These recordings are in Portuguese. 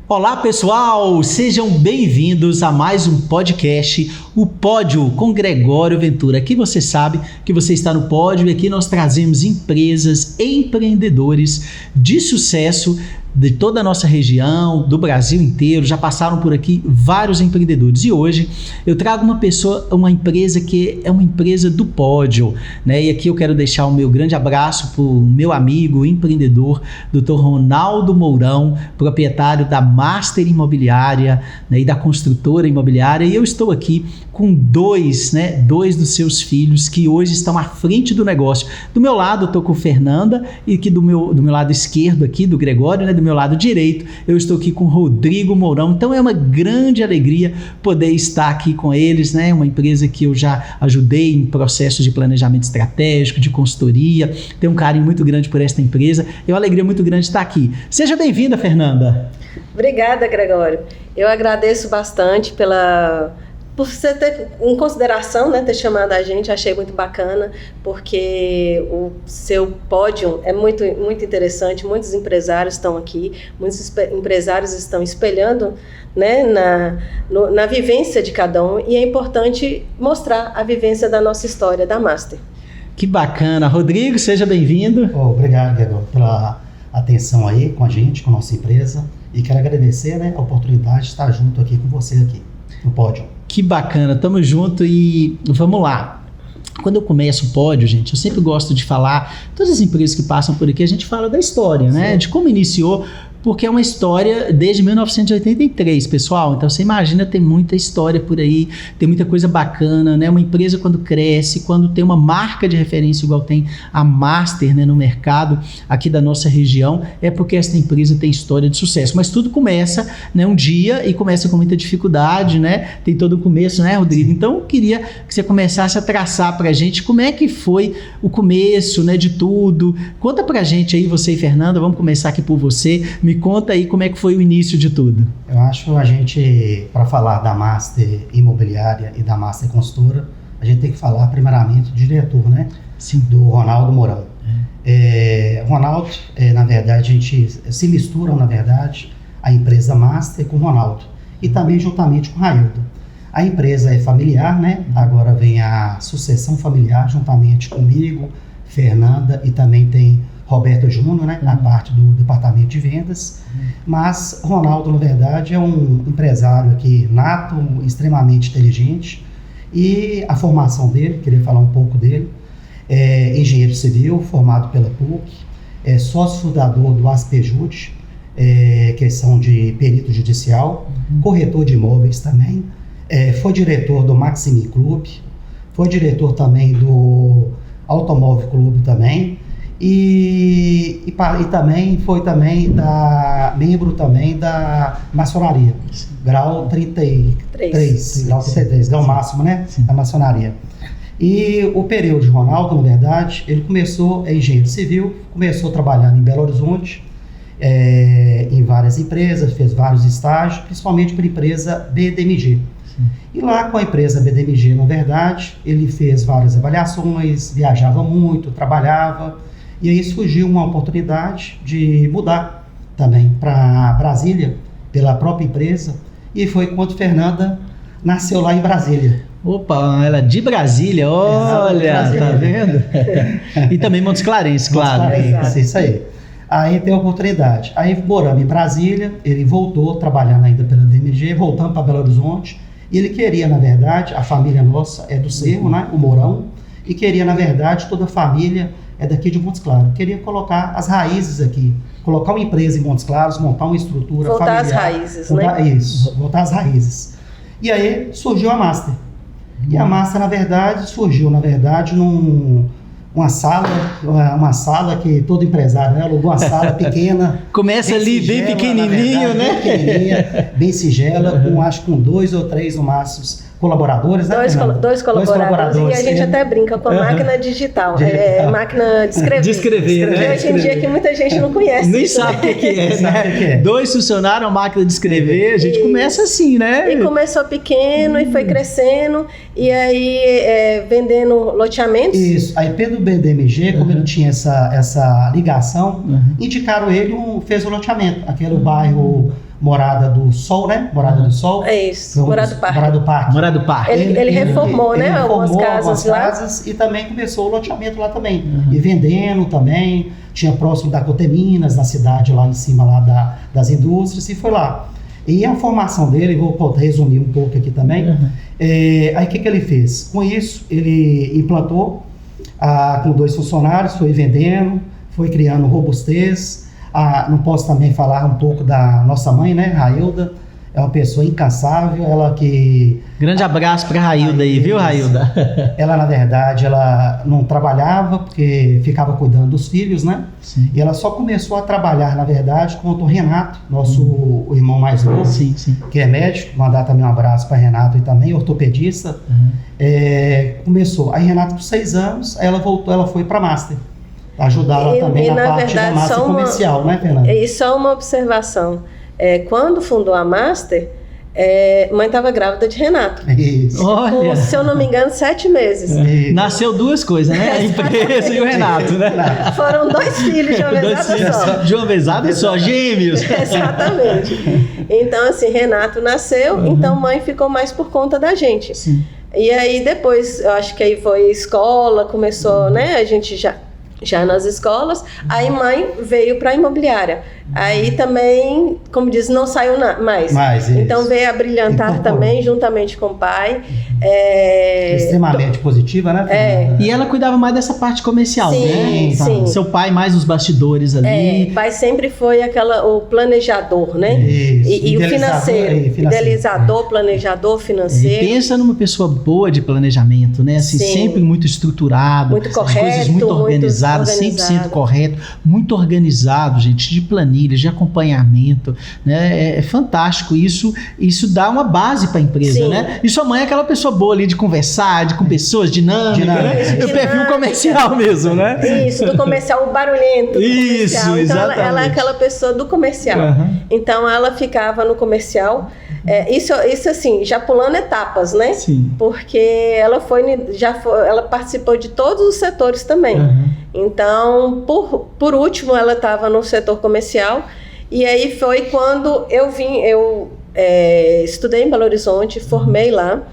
Olá pessoal, sejam bem-vindos a mais um podcast, o Pódio com Gregório Ventura. Aqui você sabe que você está no pódio e aqui nós trazemos empresas, empreendedores de sucesso de toda a nossa região, do Brasil inteiro. Já passaram por aqui vários empreendedores e hoje eu trago uma empresa que é uma empresa do pódio, né? E aqui eu quero deixar o meu grande abraço para o meu amigo empreendedor, Dr. Ronaldo Mourão, proprietário da Master Imobiliária, né, e da construtora imobiliária. E eu estou aqui com dois dos seus filhos que hoje estão à frente do negócio. Do meu lado eu estou com Fernanda e aqui do meu lado esquerdo aqui, do Gregório, né, do meu lado direito, eu estou aqui com Rodrigo Mourão. Então é uma grande alegria poder estar aqui com eles, né? Uma empresa que eu já ajudei em processos de planejamento estratégico, de consultoria, tenho um carinho muito grande por esta empresa. É uma alegria muito grande estar aqui. Seja bem-vinda, Fernanda. Obrigada, Gregório. Eu agradeço bastante por você ter em consideração, né, ter chamado a gente. Achei muito bacana, porque o seu pódio é muito, muito interessante. Muitos empresários estão aqui, muitos empresários estão espelhando, né, na vivência de cada um, e é importante mostrar a vivência da nossa história, da Master. Que bacana. Rodrigo, seja bem-vindo. Obrigado, Gregório, pela atenção aí com a gente, com a nossa empresa, e quero agradecer, né, a oportunidade de estar junto aqui com você aqui no pódio. Que bacana, tamo junto e vamos lá. Quando eu começo o pódio, gente, eu sempre gosto de falar, todas as empresas que passam por aqui, a gente fala da história, né? De como iniciou, porque é uma história desde 1983, pessoal. Então você imagina, tem muita história por aí, tem muita coisa bacana, né? Uma empresa quando cresce, quando tem uma marca de referência igual tem a Master, né, no mercado aqui da nossa região, é porque essa empresa tem história de sucesso. Mas tudo começa, né, um dia e começa com muita dificuldade, né? Tem todo o começo, né, Rodrigo? Então eu queria que você começasse a traçar pra gente como é que foi o começo, né, de tudo. Conta pra gente aí, você e Fernanda, vamos começar aqui por você. Me conta aí como é que foi o início de tudo. Eu acho que a gente, para falar da Master Imobiliária e da Master Consultora, a gente tem que falar primeiramente do diretor, né? Sim. Do Ronaldo Mourão. Ronaldo, na verdade, a gente se misturam, na verdade, a empresa Master com o Ronaldo e também juntamente com o Raildo. A empresa é familiar, né? Agora vem a sucessão familiar juntamente comigo, Fernanda, e também tem Roberto Júnior, né, na parte do departamento de vendas. Mas Ronaldo, na verdade, é um empresário aqui nato, extremamente inteligente, e a formação dele, queria falar um pouco dele, é engenheiro civil, formado pela PUC, é sócio fundador do ASPEJUD, questão de perito judicial, corretor de imóveis também, foi diretor do Maximi Clube, foi diretor também do Automóvel Clube também, e também foi membro também da maçonaria, grau 33, grau 33, grau máximo, né, da maçonaria. E o período de Ronaldo, na verdade, ele começou, engenheiro civil, começou trabalhando em Belo Horizonte, em várias empresas, fez vários estágios, principalmente para a empresa BDMG. E lá com a empresa BDMG, na verdade, ele fez várias avaliações, viajava muito, trabalhava. E aí surgiu uma oportunidade de mudar também para Brasília, pela própria empresa, e foi quando Fernanda nasceu lá em Brasília. Opa, ela é de Brasília, olha, tá vendo? E também Montes Clarentes, claro. Isso aí. Aí tem a oportunidade. Aí moramos em Brasília, ele voltou trabalhando ainda pela DMG, voltando para Belo Horizonte, e ele queria, na verdade, a família nossa é do Cerro, né, o Mourão, e queria, na verdade, toda a família é daqui de Montes Claros. Queria colocar as raízes aqui, colocar uma empresa em Montes Claros, montar uma estrutura voltar familiar. Voltar às raízes, né? Isso, voltar às raízes. E aí surgiu a Master. E a Master, na verdade, surgiu, uma sala que todo empresário, né, alugou uma sala pequena. Começa ali bem pequenininho, né? Bem pequenininha, bem sigela, com 2 ou 3 no máximo colaboradores, né? Dois colaboradores. E a gente até brinca com a máquina digital. Máquina de escrever. De escrever, né? Hoje em dia que muita gente não conhece. Nem sabe o que é, né? 2 funcionários, a máquina de escrever, a gente começa assim, né? E começou pequeno e foi crescendo, e aí vendendo loteamentos. Isso, aí pelo BDMG, como ele tinha essa ligação, indicaram ele, fez o loteamento, aquele bairro Morada do Sol, né? Morada do Sol. É isso, Morada do Parque. Morada do Parque. Morada do Parque. Ele reformou, né? Algumas casas lá. E também começou o loteamento lá também. E vendendo também. Tinha próximo da Coteminas, na cidade lá em cima lá das indústrias, e foi lá. E a formação dele, vou resumir um pouco aqui também. Aí o que ele fez? Com isso, ele implantou com 2 funcionários, foi vendendo, foi criando robustez. Não posso também falar um pouco da nossa mãe, né, Railda. É uma pessoa incansável, ela que... Grande abraço para Railda aí, viu, Railda? Ela, na verdade, ela não trabalhava porque ficava cuidando dos filhos, né? Sim. E ela só começou a trabalhar, na verdade, com o Renato, nosso irmão mais novo, que é médico. Mandar também um abraço para Renato e também, ortopedista. Começou. Aí Renato, com 6 anos, aí ela voltou, ela foi para Master. Ajudar ela também na parte da massa comercial, né, Fernanda? E só uma observação. Quando fundou a Master, mãe estava grávida de Renato. Isso. Olha. Com, se eu não me engano, 7 meses. Nasceu 2 coisas, né? A empresa e o Renato, né? Foram 2 filhos de uma vezada só. De uma vezada só, gêmeos. Exatamente. Então, assim, Renato nasceu, então mãe ficou mais por conta da gente. Sim. E aí depois, eu acho que aí foi escola, começou, né? A gente já nas escolas, aí mãe veio para a imobiliária. Aí também, como diz, não saiu mais. Então veio a brilhantar também, juntamente com o pai. Extremamente positiva, né? E ela cuidava mais dessa parte comercial, né? Sim. Seu pai mais nos bastidores ali. O pai sempre foi o planejador, né? Isso. E o financeiro. Idealizador, planejador, financeiro. E pensa numa pessoa boa de planejamento, né? Assim, sempre muito estruturado. Muito correto. As coisas muito organizadas, 100% correto. Muito organizado, gente, de planilha, de acompanhamento, né? É fantástico. Isso dá uma base para a empresa, né? E sua mãe é aquela pessoa boa ali de conversar, com pessoas dinâmicas, né? O perfil comercial mesmo, né? Isso, do comercial, o barulhento. Isso, comercial. Então exatamente. ela é aquela pessoa do comercial. Então ela ficava no comercial. Isso assim, já pulando etapas, né? Sim. Porque ela ela participou de todos os setores também. Então, por último, ela estava no setor comercial. E aí foi quando eu estudei em Belo Horizonte, formei lá.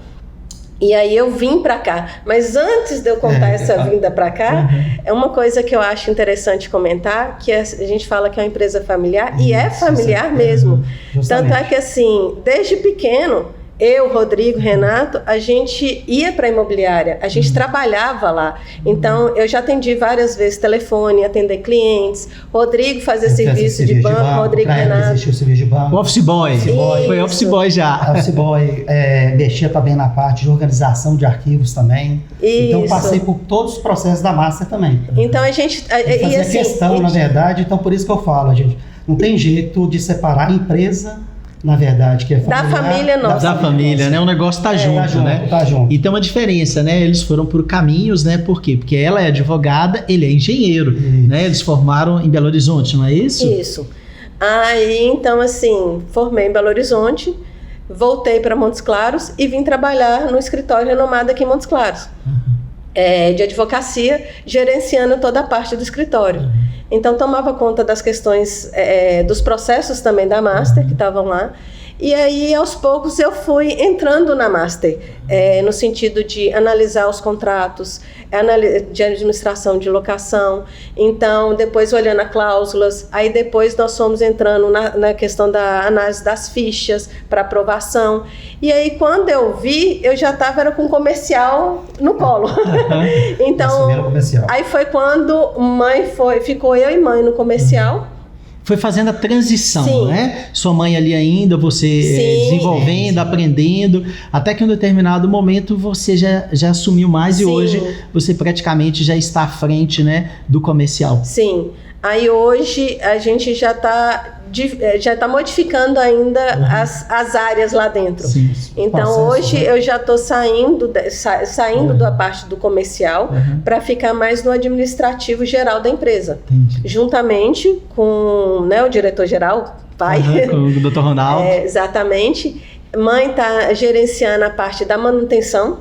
E aí eu vim para cá. Mas antes de eu contar essa vinda para cá, é uma coisa que eu acho interessante comentar, que a gente fala que é uma empresa familiar, e é familiar mesmo. Tanto é que assim, desde pequeno, eu, Rodrigo, Renato, a gente ia para a imobiliária, a gente trabalhava lá. Então, eu já atendi várias vezes telefone, atender clientes. Rodrigo fazia serviço de banco, Rodrigo, Renato. Existiu o serviço de banco. Office boy. Foi office boy já. Office boy, mexia também na parte de organização de arquivos também. Então, passei por todos os processos da Master também. Então, a gente... Fazia questão, na verdade, então por isso que eu falo, gente, não tem jeito de separar a empresa, na verdade, que é familiar, da família nossa. Da família, né? O negócio tá junto, né? Tá junto. E tem uma diferença, né? Eles foram por caminhos, né? Por quê? Porque ela é advogada, ele é engenheiro, né? Eles formaram em Belo Horizonte, não é isso? Isso. Aí, então, assim, formei em Belo Horizonte, voltei para Montes Claros e vim trabalhar no escritório renomado aqui em Montes Claros. De advocacia, gerenciando toda a parte do escritório. Então, tomava conta das questões, dos processos também da Master, que estavam lá. E aí, aos poucos, eu fui entrando na Master, no sentido de analisar os contratos, de administração de locação. Então, depois olhando as cláusulas, aí depois nós fomos entrando na questão da análise das fichas para aprovação. E aí, quando eu vi, eu já estava com comercial no colo. Então, aí foi quando ficou eu e mãe no comercial. Foi fazendo a transição, né? Sua mãe ali ainda, você desenvolvendo, aprendendo, até que em um determinado momento você já assumiu mais e hoje você praticamente já está à frente, né, do comercial. Sim. Aí hoje a gente já está modificando ainda as áreas lá dentro. Sim. Então hoje eu já estou saindo da parte do comercial para ficar mais no administrativo geral da empresa. Entendi. Juntamente com, né, o diretor-geral, pai. Com o Dr. Ronaldo. Exatamente. Mãe está gerenciando a parte da manutenção.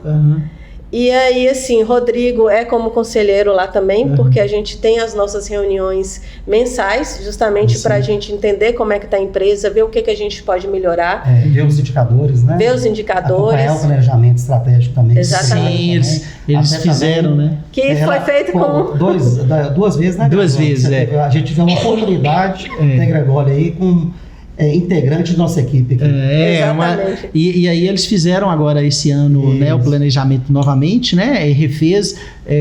E aí, assim, Rodrigo é como conselheiro lá também, porque a gente tem as nossas reuniões mensais, justamente para a gente entender como é que está a empresa, ver o que a gente pode melhorar. Ver os indicadores, né? Ver os indicadores. Acompanhar o planejamento estratégico também. Exatamente. Sim, eles fizeram, também, né? Que foi feito com... Duas vezes, né? Duas vezes, A gente teve uma oportunidade, né, Gregório, aí com... integrante da nossa equipe aqui. Exatamente. E aí eles fizeram agora esse ano, né, o planejamento novamente, né, e refez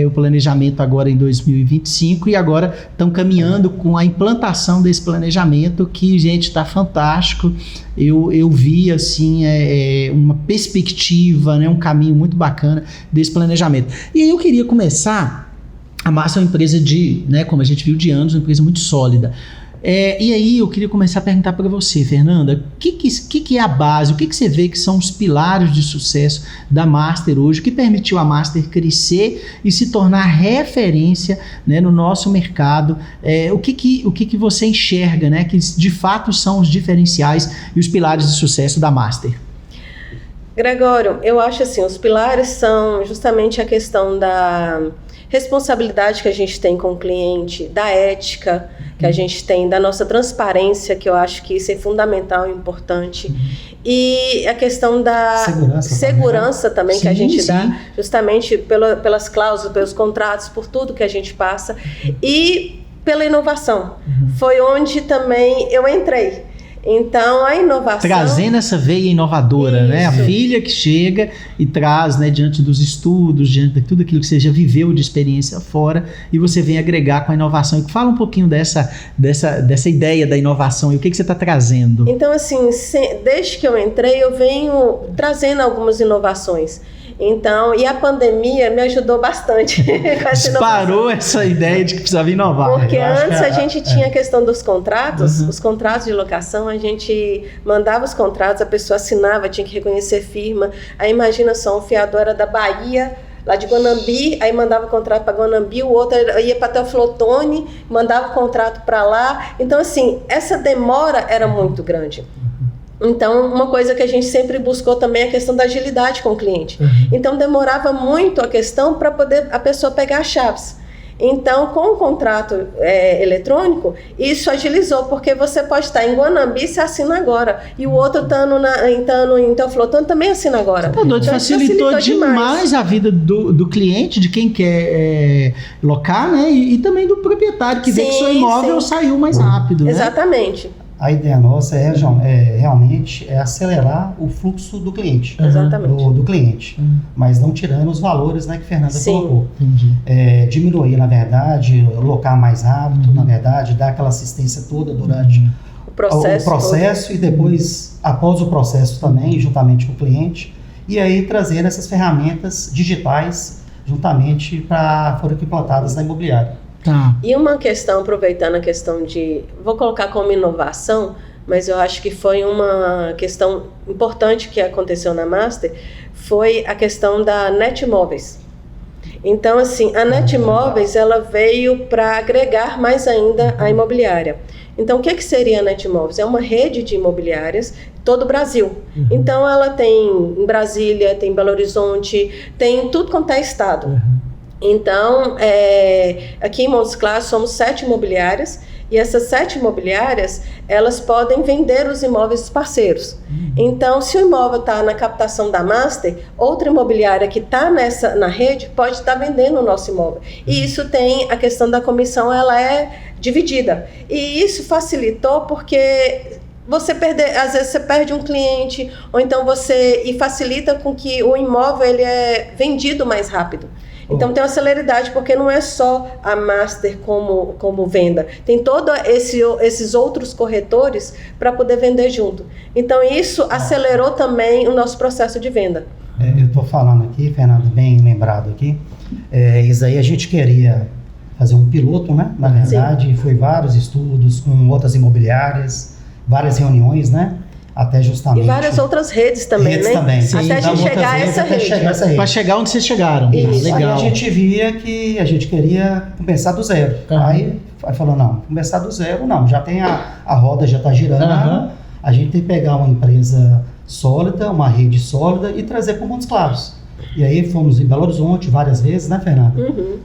o planejamento agora em 2025 e agora estão caminhando com a implantação desse planejamento que, gente, está fantástico. Eu vi, assim, uma perspectiva, né, um caminho muito bacana desse planejamento. E aí eu queria começar, a Master é uma empresa né, como a gente viu, de anos, uma empresa muito sólida. E aí eu queria começar a perguntar para você, Fernanda, o que é a base, o que você vê que são os pilares de sucesso da Master hoje, o que permitiu a Master crescer e se tornar referência, né, no nosso mercado, o que você enxerga, né, que de fato são os diferenciais e os pilares de sucesso da Master? Gregório, eu acho assim, os pilares são justamente a questão da responsabilidade que a gente tem com o cliente, da ética que a gente tem, da nossa transparência, que eu acho que isso é fundamental e importante, e a questão da segurança também que a gente dá, justamente pelas cláusulas, pelos contratos, por tudo que a gente passa, e pela inovação. Foi onde também eu entrei. Então, a inovação... Trazendo essa veia inovadora, né? A filha que chega e traz, né, diante dos estudos, diante de tudo aquilo que você já viveu de experiência fora, e você vem agregar com a inovação. E fala um pouquinho dessa ideia da inovação e o que você está trazendo. Então, assim, desde que eu entrei, eu venho trazendo algumas inovações. Então, e a pandemia me ajudou bastante com essa Disparou essa ideia de que precisava inovar. Porque antes a gente tinha a questão dos contratos, os contratos de locação, a gente mandava os contratos, a pessoa assinava, tinha que reconhecer firma. Aí imagina só, um fiador era da Bahia, lá de Guanambi, aí mandava o contrato para Guanambi, o outro ia para Teoflotone, mandava o contrato para lá. Então, assim, essa demora era muito grande. Então, uma coisa que a gente sempre buscou também é a questão da agilidade com o cliente. Então, demorava muito a questão para poder a pessoa pegar as chaves. Então, com o contrato eletrônico, isso agilizou, porque você pode estar em Guanambi, você assina agora, e o outro estando em Teoflotone também assina agora. Então, facilitou demais a vida do cliente, de quem quer locar, né? E também do proprietário, que vê que seu imóvel saiu mais rápido. Né? Exatamente. A ideia nossa realmente acelerar o fluxo do cliente. Exatamente. Do cliente. Mas não tirando os valores, né, que a Fernanda colocou. Entendi. Diminuir, na verdade, locar mais rápido, na verdade, dar aquela assistência toda durante o processo e depois, após o processo também, juntamente com o cliente. E aí trazer essas ferramentas digitais juntamente para forem implantadas na imobiliária. Tá. E uma questão, aproveitando a questão vou colocar como inovação, mas eu acho que foi uma questão importante que aconteceu na Master, foi a questão da Netmóveis. Então, assim, a Netmóveis, ela veio para agregar mais ainda a imobiliária. Então, o que seria a Netmóveis? É uma rede de imobiliárias todo o Brasil. Então, ela tem em Brasília, tem em Belo Horizonte, tem em tudo quanto é estado. Então, aqui em Montes Claros somos 7 imobiliárias, e essas 7 imobiliárias, elas podem vender os imóveis dos parceiros. Então, se o imóvel está na captação da Master, outra imobiliária que está na rede pode estar vendendo o nosso imóvel. E isso tem a questão da comissão, ela é dividida. E isso facilitou porque às vezes você perde um cliente, ou então e facilita com que o imóvel ele é vendido mais rápido. Então tem uma celeridade, porque não é só a Master como venda, tem todos esses outros corretores para poder vender junto. Então isso acelerou também o nosso processo de venda. Eu estou falando aqui, Fernando, bem lembrado aqui, isso aí a gente queria fazer um piloto, né? Na verdade, foi vários estudos com outras imobiliárias, várias reuniões, né? Até justamente... E várias outras redes também, né? Também. Sim, até a gente chegar a essa rede. Para chegar onde vocês chegaram. Isso. Legal. Aí a gente via que a gente queria começar do zero. Aí falou, não, começar do zero não, já tem a roda, já está girando. A gente tem que pegar uma empresa sólida, uma rede sólida e trazer para Montes Claros. E aí fomos em Belo Horizonte várias vezes, né, Fernanda?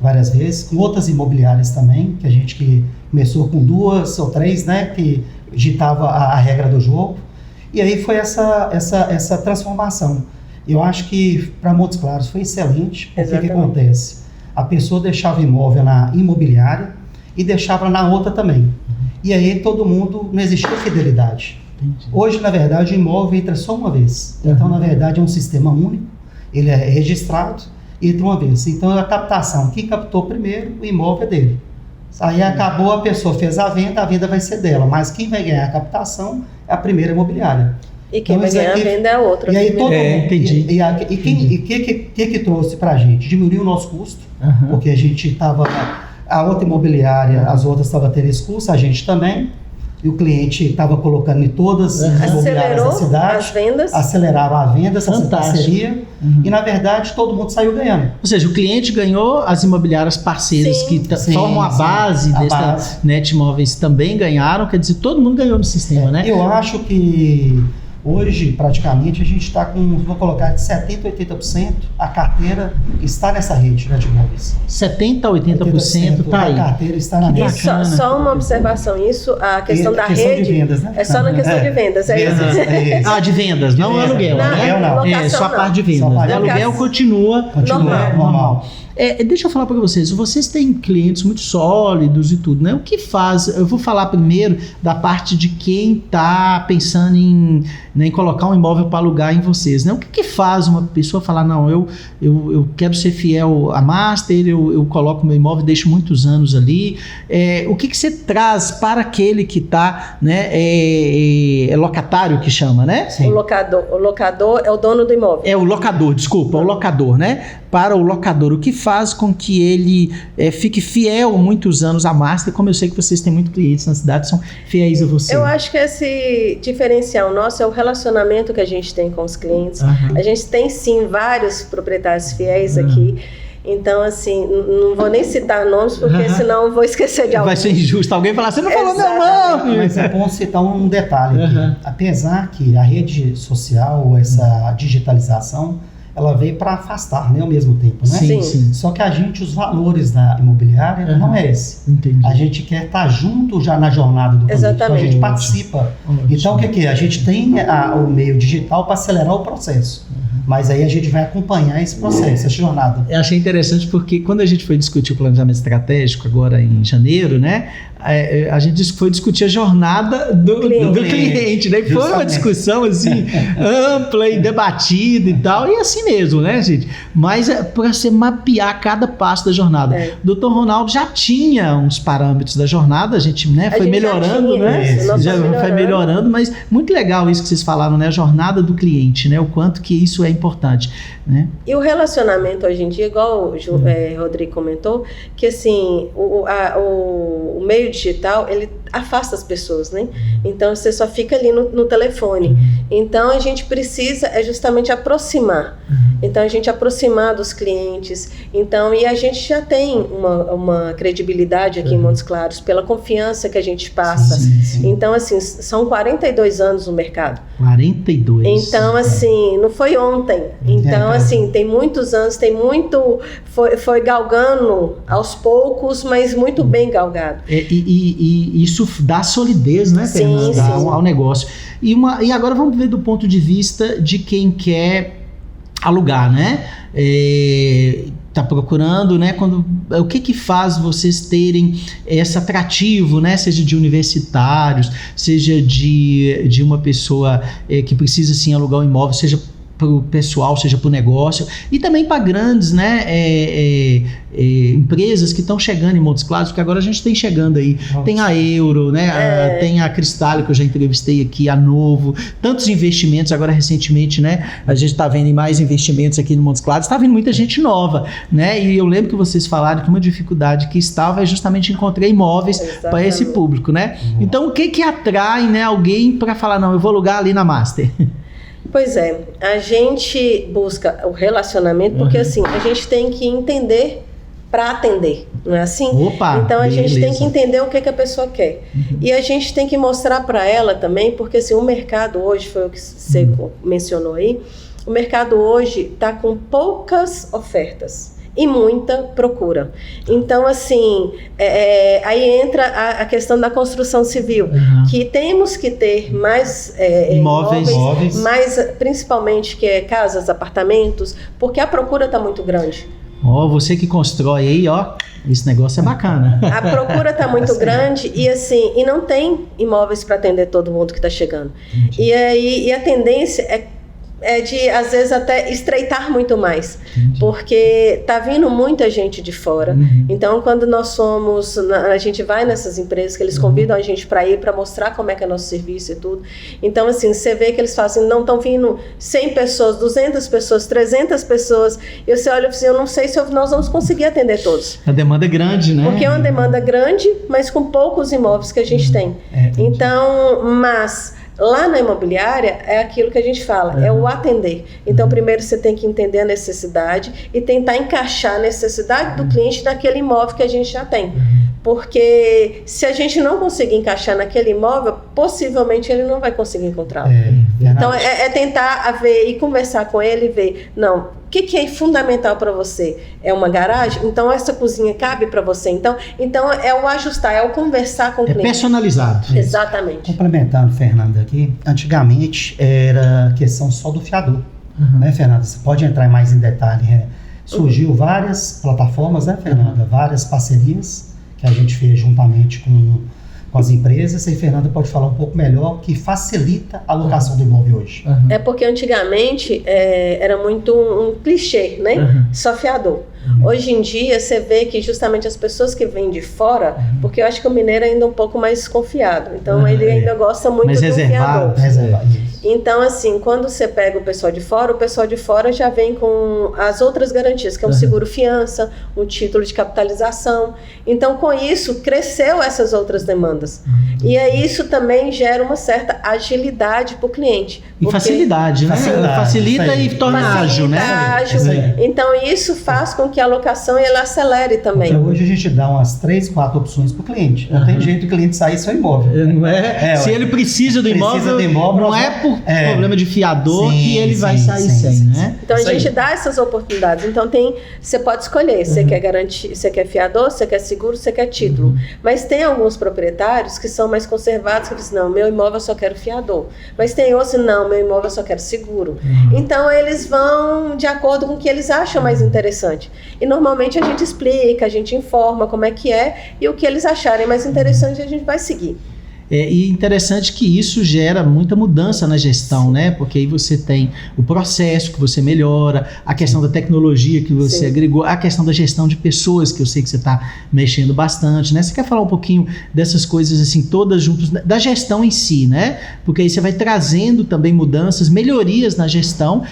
Várias vezes, com outras imobiliárias também, que a gente que começou com 2 ou 3, né, que ditava a regra do jogo. E aí foi essa transformação. Eu acho que para Montes Claros foi excelente, porque o que acontece? A pessoa deixava o imóvel na imobiliária e deixava na outra também. E aí todo mundo, não existia fidelidade. Entendi. Hoje, na verdade, o imóvel entra só uma vez. Então, na verdade, é um sistema único, ele é registrado e entra uma vez. Então, a captação, quem captou primeiro, o imóvel é dele. Aí acabou, a pessoa fez a venda vai ser dela, mas quem vai ganhar a captação é a primeira imobiliária. E quem vai ganhar a venda é a outra. E aí todo mundo, entendi. E que trouxe pra gente? Diminuiu o nosso custo, porque a gente estava, a outra imobiliária, as outras estavam tendo esse custo, a gente também, e o cliente estava colocando em todas as imobiliárias da cidade. As vendas. Aceleraram a venda, essa parceria, e na verdade todo mundo saiu ganhando. Ou seja, o cliente ganhou, as imobiliárias parceiras que formam a base dessa Net Imóveis também ganharam, quer dizer, todo mundo ganhou no sistema, né? Eu acho que hoje, praticamente, a gente está com, vou colocar, de 70% a 80% a carteira está nessa rede de imóveis. 70% a 80% está aí. A carteira está na rede. Só uma observação, isso, a questão da rede... de vendas, né? É só na questão de vendas. De vendas, não de aluguel, não, né? Não. Só a parte de vendas. O aluguel continua normal. Deixa eu falar para vocês têm clientes muito sólidos e tudo, né? O que faz, eu vou falar primeiro da parte de quem está pensando em colocar um imóvel para alugar em vocês, né? O que faz uma pessoa falar, não, eu quero ser fiel à Master, eu coloco meu imóvel, deixo muitos anos ali, o que você traz para aquele que está, né, é locatário que chama, né? Sim. O locador é o dono do imóvel. É o locador, desculpa, o locador, né? Para o locador, o que faz com que ele fique fiel muitos anos à Master, como eu sei que vocês têm muitos clientes na cidade, são fiéis a você. Eu acho que esse diferencial nosso é o relacionamento que a gente tem com os clientes. A gente tem sim vários proprietários fiéis aqui. Então, assim, não vou nem citar nomes, porque senão eu vou esquecer de alguém. Vai ser injusto alguém falar, você não falou meu nome! Mas é bom citar um detalhe aqui. Apesar que a rede social, essa digitalização, ela veio para afastar, né, ao mesmo tempo, né? Sim. Só que os valores da imobiliária não é esse. Entendi. A gente quer estar junto já na jornada do cliente. Então a gente participa. Então o que é? A gente tem o meio digital para acelerar o processo. Mas aí a gente vai acompanhar esse processo, essa jornada. Eu achei interessante porque quando a gente foi discutir o planejamento estratégico agora em janeiro, né, a gente foi discutir a jornada do cliente, né? E foi uma discussão assim ampla e debatida e tal, e assim mesmo, né, gente? Mas para você mapear cada passo da jornada. O Dr. Ronaldo já tinha uns parâmetros da jornada, a gente, né, foi melhorando, né? Já foi melhorando, mas muito legal isso que vocês falaram, né? A jornada do cliente, né? O quanto que isso é importante, né? E o relacionamento hoje em dia, igual o Rodrigo comentou, que assim, o meio digital, ele afasta as pessoas, né? Então você só fica ali no telefone. Então a gente precisa justamente aproximar. Então a gente aproximar dos clientes. Então, e a gente já tem uma credibilidade aqui em Montes Claros pela confiança que a gente passa. Sim. Então assim, são 42 anos no mercado. 42. Então assim, não foi ontem. Então assim, tem muitos anos, foi galgando aos poucos, mas muito bem galgado. E isso dá solidez, né, Fernanda, ao negócio. E agora vamos ver do ponto de vista de quem quer alugar, né? Tá procurando, né? O que faz vocês terem esse atrativo, né? Seja de universitários, seja de uma pessoa que precisa sim alugar um imóvel, seja para o pessoal, seja para o negócio, e também para grandes, né, empresas que estão chegando em Montes Claros, porque agora a gente tem chegando aí, tem a Euro, né, tem a Cristal, que eu já entrevistei aqui, a Novo, tantos investimentos agora recentemente, né, a gente está vendo mais investimentos aqui no Montes Claros, está vindo muita gente nova, né, e eu lembro que vocês falaram que uma dificuldade que estava é justamente encontrar imóveis para esse público, né, então o que atrai, né, alguém para falar, não, eu vou alugar ali na Master? Pois é, a gente busca o relacionamento porque assim, a gente tem que entender para atender, não é assim? Então a gente tem que entender o que a pessoa quer. E a gente tem que mostrar para ela também, porque assim, o mercado hoje, foi o que você mencionou aí, o mercado hoje está com poucas ofertas e muita procura. Então, assim, aí entra a questão da construção civil, que temos que ter mais imóveis, mais principalmente que é casas, apartamentos, porque a procura está muito grande. Você que constrói aí, esse negócio é bacana. A procura está muito grande e não tem imóveis para atender todo mundo que está chegando. E a tendência é de, às vezes, até estreitar muito mais. Porque tá vindo muita gente de fora. Então, quando a gente vai nessas empresas, que eles convidam a gente para ir, para mostrar como é que é nosso serviço e tudo. Então, assim, você vê que eles fazem, não estão vindo 100 pessoas, 200 pessoas, 300 pessoas. E você olha e assim, eu não sei se nós vamos conseguir atender todos. A demanda é grande, né? Porque é uma demanda grande, mas com poucos imóveis que a gente tem. Então, mas lá na imobiliária é aquilo que a gente fala, é o atender. Então, primeiro você tem que entender a necessidade e tentar encaixar a necessidade do cliente naquele imóvel que a gente já tem. Porque se a gente não conseguir encaixar naquele imóvel, possivelmente ele não vai conseguir encontrá-lo. Então, é tentar ver e conversar com ele e ver, não, o que é fundamental para você? É uma garagem? Então, essa cozinha cabe para você? Então, é o ajustar, é o conversar com o cliente. É personalizado. Exatamente. Complementando, Fernanda, aqui, antigamente era questão só do fiador, né, Fernanda? Você pode entrar mais em detalhe. Surgiu várias plataformas, né, Fernanda? Várias parcerias que a gente fez juntamente com as empresas, e a Fernanda pode falar um pouco melhor, que facilita a locação do imóvel hoje. É porque antigamente era muito um clichê, né? Só fiador. Hoje em dia você vê que justamente as pessoas que vêm de fora, porque eu acho que o mineiro é ainda um pouco mais desconfiado, então ele ainda gosta muito do fiador. Então, assim, quando você pega o pessoal de fora já vem com as outras garantias, que é um seguro fiança, um título de capitalização. Então, com isso, cresceu essas outras demandas. E aí isso também gera uma certa agilidade para o cliente. E facilidade, né? Facilita e torna ágil, né? Então, isso faz com que a locação ela acelere também. Porque hoje a gente dá umas 3, 4 opções para o cliente. Não tem jeito o cliente sair seu imóvel. Não é? Se ele precisa do imóvel, não é por problema de fiador que ele vai sair sem, né? Então, a gente dá essas oportunidades. Então, você pode escolher. Você quer garantir, você quer fiador, você quer seguro, você quer título. Mas tem alguns proprietários que são mais conservados, que dizem, não, meu imóvel eu só quero fiador. Mas tem outros, não, meu imóvel eu só quero seguro. Então, eles vão de acordo com o que eles acham mais interessante. E normalmente a gente explica, a gente informa como é que é, e o que eles acharem mais interessante a gente vai seguir. E interessante que isso gera muita mudança na gestão, né? Porque aí você tem o processo que você melhora, a questão da tecnologia que você agregou, a questão da gestão de pessoas, que eu sei que você está mexendo bastante, né? Você quer falar um pouquinho dessas coisas assim, todas juntas, da gestão em si, né? Porque aí você vai trazendo também mudanças, melhorias na gestão,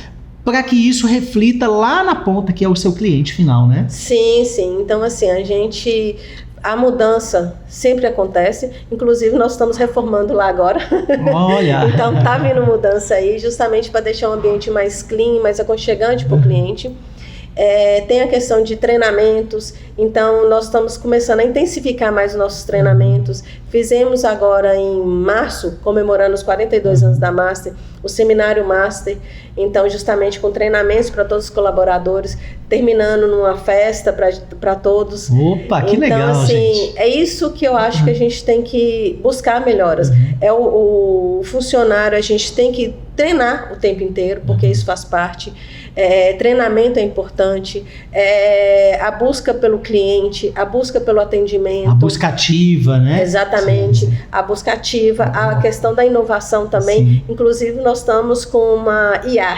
para que isso reflita lá na ponta, que é o seu cliente final, né? Sim. Então, assim, a mudança sempre acontece, inclusive nós estamos reformando lá agora. Olha! Então tá vindo mudança aí, justamente para deixar o ambiente mais clean, mais aconchegante para o cliente. Tem a questão de treinamentos, então nós estamos começando a intensificar mais os nossos treinamentos. Fizemos agora em março, comemorando os 42 anos da Master, o seminário Master, então justamente com treinamentos para todos os colaboradores, terminando numa festa para todos. Opa, que legal, então, assim, gente. É isso que eu acho que a gente tem que buscar melhoras. O funcionário, a gente tem que treinar o tempo inteiro, porque isso faz parte. Treinamento é importante, a busca pelo cliente, a busca pelo atendimento. A busca ativa, né? Exatamente, sim. A busca ativa, a questão da inovação também. Sim. Inclusive, nós estamos com uma IA.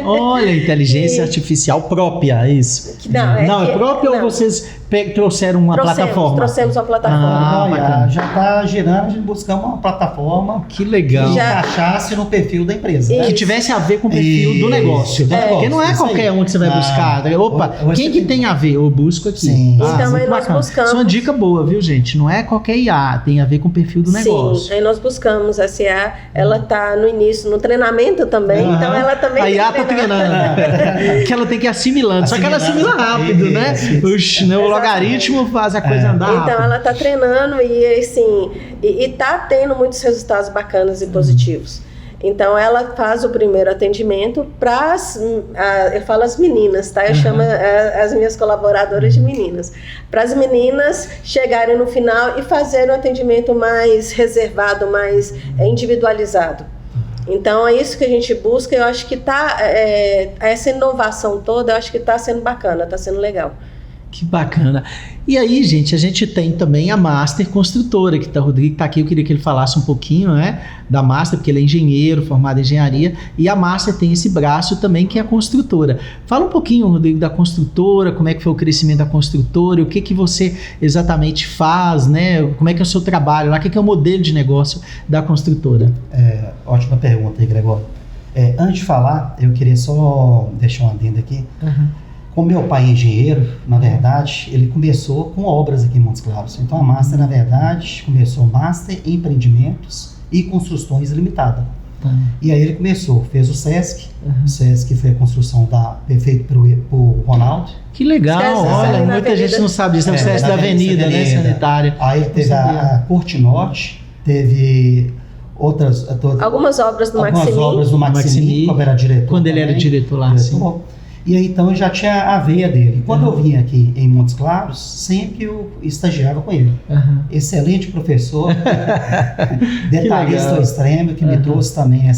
Olha, inteligência artificial própria, é isso? Não, é própria ou vocês trouxeram uma plataforma? Trouxemos uma plataforma. Já está girando, a gente buscamos uma plataforma que legal. Que encaixasse no perfil da empresa. Que tivesse a ver com o perfil do negócio. Porque não é qualquer um que você vai buscar. Opa, quem que tem a ver? Eu busco aqui. Sim. Então, aí nós buscamos. Isso é uma dica boa, viu, gente? Não é qualquer IA, tem a ver com o perfil do negócio. Sim, aí nós buscamos essa IA, ela está no início, no treinamento também, então ela também... A IA está treinando, que ela tem que ir assimilando, só que ela assimila rápido, né? O logaritmo faz a coisa andar rápido. Então ela está treinando e assim, e está tendo muitos resultados bacanas e positivos. Então, ela faz o primeiro atendimento para eu falo as meninas, tá? Eu chamo as minhas colaboradoras de meninas. Para as meninas chegarem no final e fazerem um atendimento mais reservado, mais individualizado. Então, é isso que a gente busca. Eu acho que essa inovação toda, eu acho que está sendo bacana, está sendo legal. Que bacana. E aí, gente, a gente tem também a Master Construtora, que o Rodrigo está aqui, eu queria que ele falasse um pouquinho, né, da Master, porque ele é engenheiro, formado em engenharia, e a Master tem esse braço também, que é a construtora. Fala um pouquinho, Rodrigo, da construtora, como é que foi o crescimento da construtora, o que que você exatamente faz, né, como é que é o seu trabalho lá, o que é o modelo de negócio da construtora? Ótima pergunta aí, Gregório. Antes de falar, eu queria só deixar um adendo aqui. Como meu pai é engenheiro, na verdade, ele começou com obras aqui em Montes Claros. Então, a Master, na verdade, começou Master Empreendimentos e Construções Limitada. E aí ele fez o SESC. O SESC foi a construção feita por Ronaldo. Que legal, olha, muita gente não sabe disso, é o SESC da Avenida, né, sanitária. Aí teve a Corte Norte, teve outras... Algumas obras do Maximi. Algumas obras do Maximi, quando era diretor. Quando ele era diretor lá, sim. E aí, então, eu já tinha a veia dele. Quando eu vim aqui em Montes Claros, sempre eu estagiava com ele. Excelente professor, detalhista ao extremo, que me trouxe também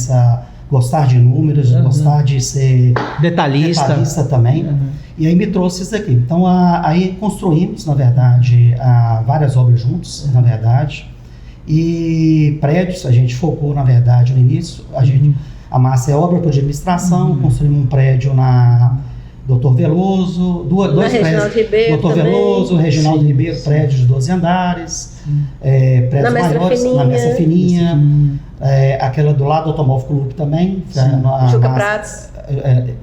gostar de números, gostar de ser detalhista também. E aí me trouxe isso aqui. Então, aí construímos, na verdade, várias obras juntos, na verdade. E prédios, a gente focou, na verdade, no início, a Master é obra por administração, construímos um prédio na Doutor Veloso, dois prédios, Ribeiro Doutor também. Veloso, Reginaldo Ribeiro, prédios de 12 andares, prédios maiores, na Mestra Fininha, aquela do lado do Automóvel Clube também. Juca Prates.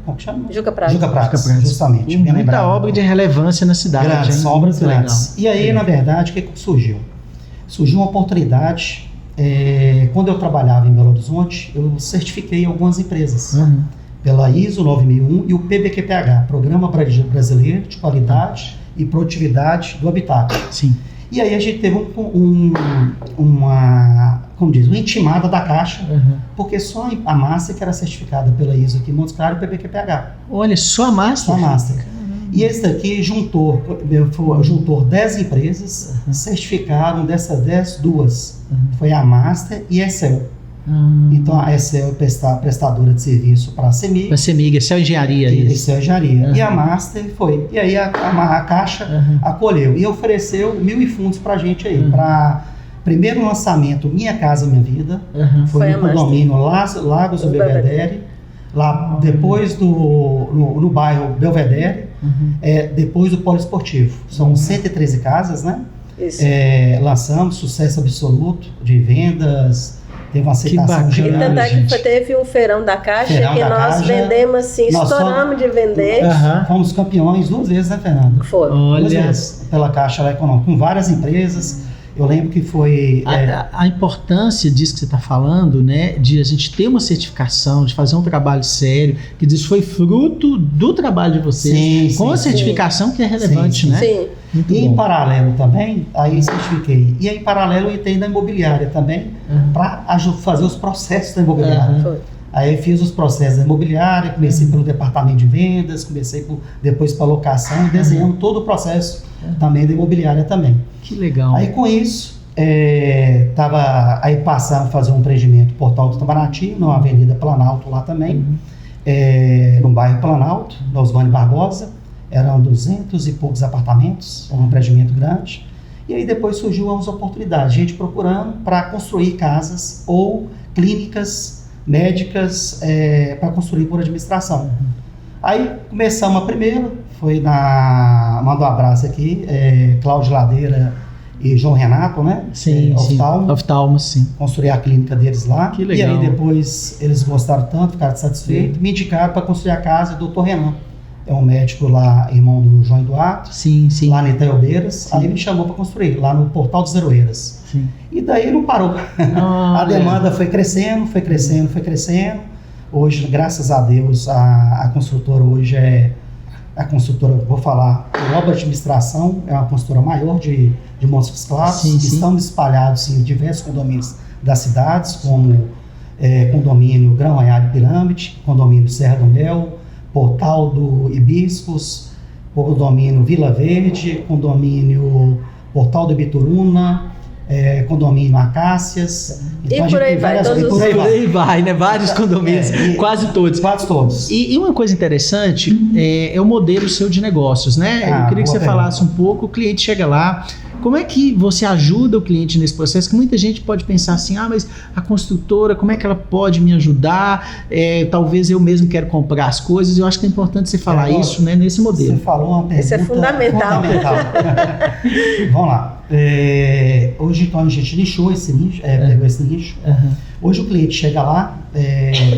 Como que chama? Juca Prates. Juca Prates, justamente. Muita obra de relevância na cidade. Grandes, obras grandes. E aí, na verdade, o que surgiu? Surgiu uma oportunidade. Quando eu trabalhava em Belo Horizonte, eu certifiquei algumas empresas pela ISO 9001 e o PBQPH, Programa Brasileiro de Qualidade e Produtividade do Habitat. Sim. E aí a gente teve uma intimada da Caixa, porque só a Master que era certificada pela ISO aqui em Montes Claros e o PBQPH. Olha, só a Master? Só a Master. E esse daqui juntou 10 empresas, certificaram dessas 10, 2. Foi a Master e a Excel. Então a Excel é prestadora de serviço para a CEMIG. A CEMIG, Excel Engenharia. Excel Engenharia. E a Master foi. E aí a Caixa acolheu e ofereceu 1.000 fundos para a gente aí, para primeiro lançamento Minha Casa Minha Vida, foi no condomínio Lagos do Belvedere, lá depois no bairro Belvedere, depois do Poliesportivo. São 113 casas, né? Isso. Lançamos, sucesso absoluto de vendas, teve uma aceitação geral. E tanto é que teve um feirão da Caixa que nós vendemos assim, estouramos de vender. Fomos campeões 2 vezes, né, Fernando? Foi. 2 vezes pela Caixa Econômica, com várias empresas. Eu lembro que foi... A importância disso que você está falando, né, de a gente ter uma certificação, de fazer um trabalho sério, que isso foi fruto do trabalho de vocês, com a certificação que é relevante, né? Sim. Muito bom. Em paralelo também, aí certifiquei. E aí em paralelo eu entrei na imobiliária também, para fazer os processos da imobiliária. Aí eu fiz os processos da imobiliária, comecei pelo departamento de vendas, depois para locação, desenhando todo o processo também da imobiliária também. Que legal. Aí com isso, aí passamos a fazer um empreendimento Portal do Itamaraty, na Avenida Planalto lá também, no bairro Planalto, na Osmani Barbosa, eram 200 e poucos apartamentos, um empreendimento grande. E aí depois surgiu as oportunidades, gente procurando para construir casas ou clínicas médicas para construir por administração. Aí começamos a primeira, foi mando um abraço aqui, Cláudio Ladeira e João Renato, né? Sim, oftalmo, sim. Construir a clínica deles lá. Que legal. E aí depois eles gostaram tanto, ficaram satisfeitos, me indicaram para construir a casa do Dr. Renan. É um médico lá, irmão do João Eduardo, lá em Itaiobeiras. Aí me chamou para construir, lá no Portal dos Zeroeiras. Sim. E daí não parou. A demanda foi crescendo. Hoje, graças a Deus, a construtora hoje a construtora, vou falar, Obra Administração, é uma construtora maior de Montes Claros. Estamos espalhados em diversos condomínios das cidades, como condomínio Grão Anhado Pirâmide, condomínio Serra do Mel, Portal do Hibiscos, condomínio Vila Verde, condomínio Portal do Bituruna, condomínio Acácias. Então, e por aí vai, por aí vai, né? Vários condomínios, quase todos. Quase todos. E uma coisa interessante é o modelo seu de negócios, né? Eu queria que você falasse um pouco, o cliente chega lá, como é que você ajuda o cliente nesse processo? Que muita gente pode pensar assim, mas a construtora, como é que ela pode me ajudar? Talvez eu mesmo quero comprar as coisas. Eu acho que é importante você falar isso, né, nesse modelo. Você falou uma pergunta isso é fundamental. Vamos lá. Hoje, então, a gente lixou esse nicho, pegou esse nicho. Uhum. Hoje o cliente chega lá,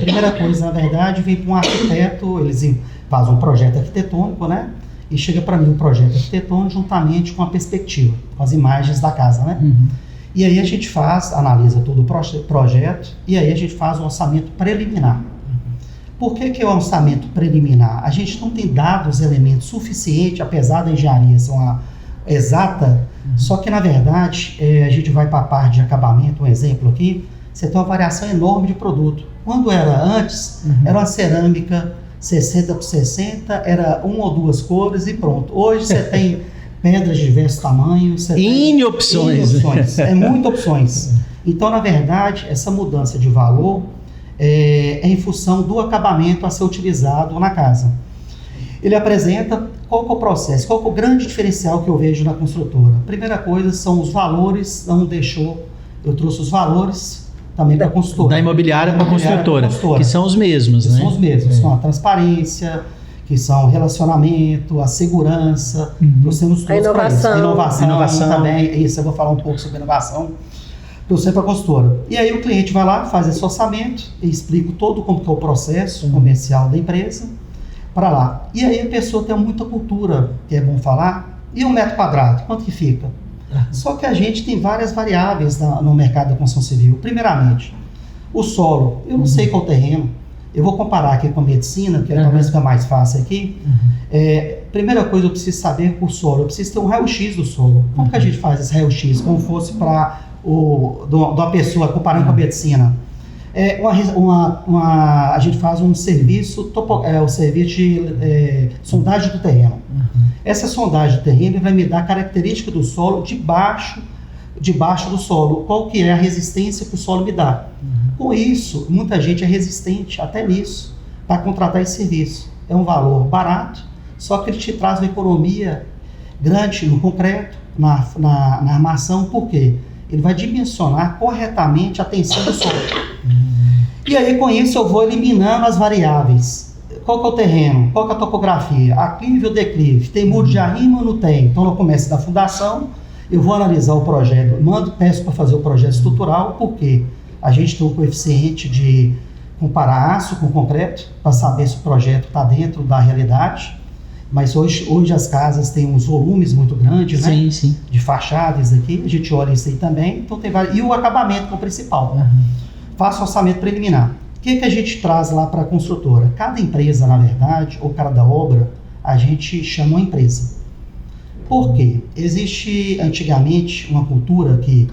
primeira coisa, na verdade, vem para um arquiteto, eles fazem um projeto arquitetônico, né? E chega para mim um projeto arquitetônico juntamente com a perspectiva, com as imagens da casa, né? Uhum. E aí a gente analisa todo o projeto e aí a gente faz o orçamento preliminar. Por que é o orçamento preliminar? A gente não tem dados, elementos suficientes, apesar da engenharia ser uma exata, só que na verdade a gente vai para a parte de acabamento, um exemplo aqui, você tem uma variação enorme de produto. Quando era antes, era uma cerâmica 60 por 60, era uma ou duas cores e pronto. Hoje você tem pedras de diversos tamanhos. N opções. Muitas opções. Então, na verdade, essa mudança de valor é em função do acabamento a ser utilizado na casa. Ele apresenta qual que é o processo, qual que é o grande diferencial que eu vejo na construtora. Primeira coisa são os valores, eu trouxe os valores também para a consultora. Da imobiliária para a construtora, que são os mesmos, né? São os mesmos, são a transparência, que são o relacionamento, a segurança, trouxemos todos para isso. A inovação também, isso eu vou falar um pouco sobre inovação, trouxe para a consultora. E aí o cliente vai lá, faz esse orçamento, e explico todo como que é o processo comercial da empresa, para lá. E aí a pessoa tem muita cultura, que é bom falar, e 1 metro quadrado, quanto que fica? Só que a gente tem várias variáveis no mercado da construção civil. Primeiramente, o solo. Eu não sei qual terreno. Eu vou comparar aqui com a medicina, que talvez fica mais fácil aqui. Primeira coisa, eu preciso saber o solo. Eu preciso ter um raio-x do solo. Como que a gente faz esse raio-x? Como fosse para uma pessoa, comparando com a medicina. A gente faz um serviço, o serviço de sondagem do terreno. Essa sondagem do terreno vai me dar a característica do solo debaixo do solo, qual que é a resistência que o solo me dá. Com isso, muita gente é resistente até nisso, para contratar esse serviço. É um valor barato, só que ele te traz uma economia grande no concreto, na armação, por quê? Ele vai dimensionar corretamente a tensão do solo. E aí, com isso, eu vou eliminando as variáveis. Qual que é o terreno? Qual que é a topografia? Aclive ou declive? Tem muro de arrimo ou não tem? Então, eu começo da fundação, eu vou analisar o projeto, peço para fazer o projeto estrutural, porque a gente tem um coeficiente de comparar aço com concreto, para saber se o projeto está dentro da realidade. Mas hoje as casas têm uns volumes muito grandes, né? Sim. De fachadas aqui, a gente olha isso aí também. Então tem vários. E o acabamento que é o principal. Faço orçamento preliminar. O que a gente traz lá para a construtora? Cada empresa, na verdade, ou cada obra, a gente chama uma empresa. Por quê? Existe antigamente uma cultura que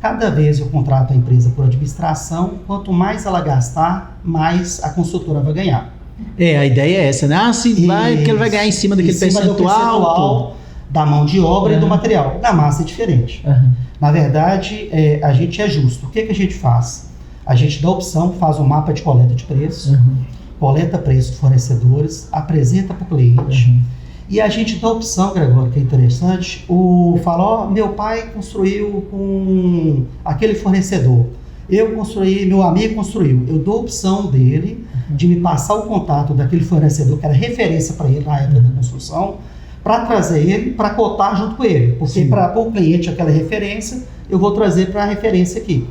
cada vez eu contrato a empresa por administração, quanto mais ela gastar, mais a construtora vai ganhar. A ideia é essa, né? Porque ele vai ganhar em cima daquele percentual da mão de obra e do material. Da massa é diferente. Na verdade, a gente é justo. O que a gente faz? A gente dá opção, faz um mapa de coleta de preço, coleta preço de fornecedores, apresenta para o cliente. E a gente dá opção, Gregório, que é interessante, fala, meu pai construiu com aquele fornecedor. Eu construí, meu amigo construiu. Eu dou a opção dele de me passar o contato daquele fornecedor, que era referência para ele na época da construção, para trazer ele, para cotar junto com ele. Porque para o cliente aquela referência, eu vou trazer para a referência aqui.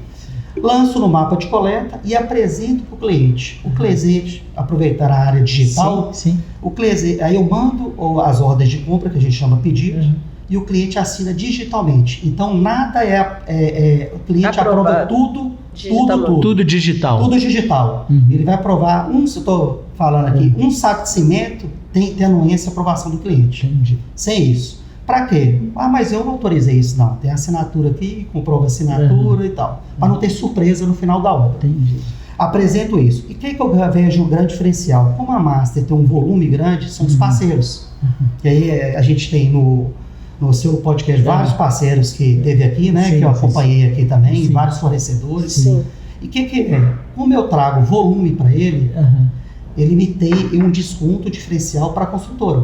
Lanço no mapa de coleta e apresento para o cliente. O cliente aproveitar a área digital, o cliente, aí eu mando as ordens de compra, que a gente chama pedido, e o cliente assina digitalmente. Então, nada o cliente aprova tudo digital. Tudo digital. Tudo digital. Ele vai aprovar, se eu estou falando aqui, um saco de cimento tem anuência e aprovação do cliente. Entendi. Sem isso. Para quê? Mas eu não autorizei isso, não. Tem assinatura aqui, comprova a assinatura e tal. Para não ter surpresa no final da obra. Entendi. apresento isso. E o que eu vejo um grande diferencial? Como a Master tem um volume grande, são os parceiros. E aí a gente tem no seu podcast vários parceiros que teve aqui, né? Sim, que eu acompanhei aqui também, sim. vários fornecedores. Sim. E o que é? Como eu trago volume para ele, ele me tem um desconto diferencial para a construtora.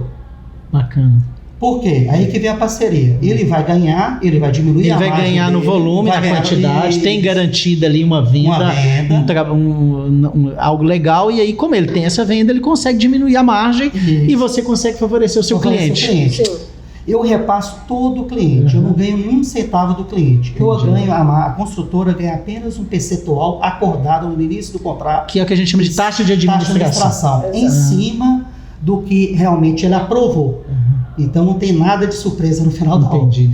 Bacana. Por quê? Aí que vem a parceria. Ele vai ganhar, ele vai diminuir Ele a vai margem ganhar no dele, volume, vai na ganhar quantidade, tem garantida ali uma venda, algo legal, e aí como ele tem essa venda, ele consegue diminuir a margem e você consegue favorecer o seu cliente. Sim. Eu repasso todo o cliente, eu não ganho nenhum centavo do cliente. Eu ganho, a construtora ganha apenas um percentual acordado no início do contrato. Que é o que a gente chama de taxa de administração. Em cima do que realmente ele aprovou. Então não tem nada de surpresa no final da obra. Entendi.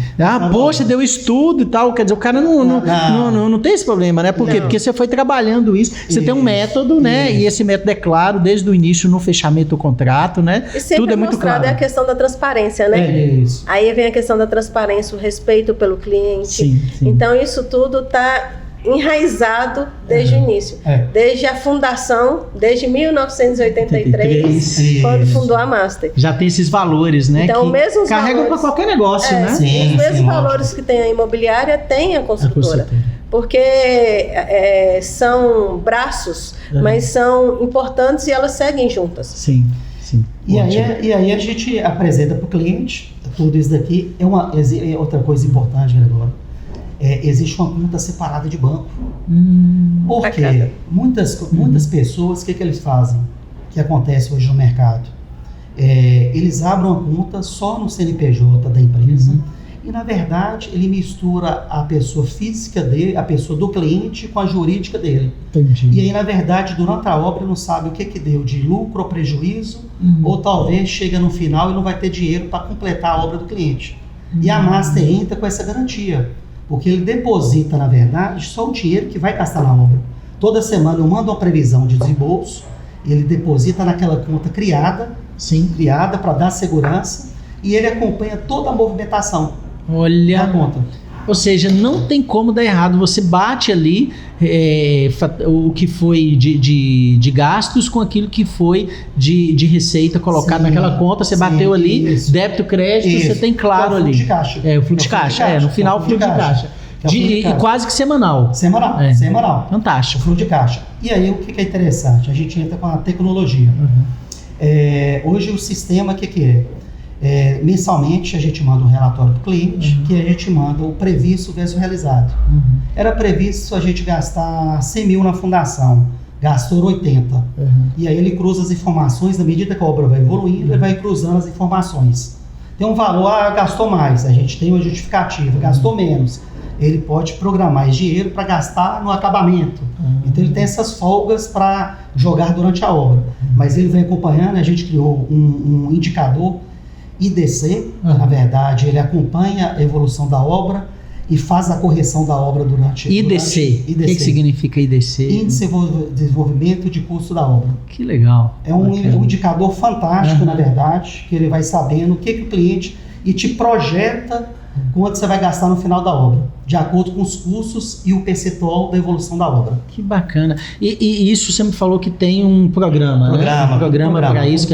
Poxa, deu estudo e tal. Quer dizer, o cara não tem esse problema, né? Por quê? Porque você foi trabalhando isso. Você tem um método, né? E esse método é claro desde o início no fechamento do contrato, né? E sempre tudo é muito claro. É a questão da transparência, né? É isso. Aí vem a questão da transparência, o respeito pelo cliente. Sim. Então isso tudo está enraizado desde o início. Desde a fundação, desde 1983, quando fundou a Master. Já tem esses valores, né? Então, que mesmo carregam para qualquer negócio, né? Sim, os mesmos valores que tem a imobiliária, tem a construtora. Porque são braços, mas são importantes e elas seguem juntas. Sim. E aí a gente apresenta para o cliente tudo isso daqui. É outra coisa importante agora. Existe uma conta separada de banco. Porque muitas pessoas, o que eles fazem? Que acontece hoje no mercado? Eles abrem uma conta só no CNPJ da empresa e, na verdade, ele mistura a pessoa física dele, a pessoa do cliente, com a jurídica dele. Entendi. E aí, na verdade, durante a obra, ele não sabe o que deu de lucro ou prejuízo, ou talvez chega no final e não vai ter dinheiro para completar a obra do cliente. E a Master entra com essa garantia. Porque ele deposita, na verdade, só o dinheiro que vai gastar na obra. Toda semana eu mando uma previsão de desembolso, ele deposita naquela conta criada para dar segurança, e ele acompanha toda a movimentação da conta. Ou seja, não tem como dar errado. Você bate ali o que foi de gastos com aquilo que foi de receita colocado naquela conta. Você bateu ali, débito, crédito, você tem claro ali. O fluxo de caixa. O fluxo de caixa. No final, o fluxo de caixa. E quase que semanal. Semanal. Fantástico. O fluxo de caixa. E aí, o que é interessante? A gente entra com a tecnologia. Hoje, o sistema, o que é? Mensalmente a gente manda um relatório para o cliente, que a gente manda o previsto versus o realizado. Era previsto a gente gastar 100 mil na fundação, gastou 80. E aí ele cruza as informações, na medida que a obra vai evoluindo, ele vai cruzando as informações. Tem um valor, gastou mais, a gente tem uma justificativa, gastou menos. Ele pode programar esse dinheiro para gastar no acabamento. Então ele tem essas folgas para jogar durante a obra. Mas ele vem acompanhando, a gente criou um indicador IDC, na verdade, ele acompanha a evolução da obra e faz a correção da obra durante... IDC. O que significa IDC? Índice de Desenvolvimento de Custo da Obra. Que legal. É um indicador fantástico, na verdade, que ele vai sabendo o que o cliente... e te projeta quanto você vai gastar no final da obra, de acordo com os custos e o percentual da evolução da obra. Que bacana. E isso você me falou que tem um programa, né? Um programa para isso.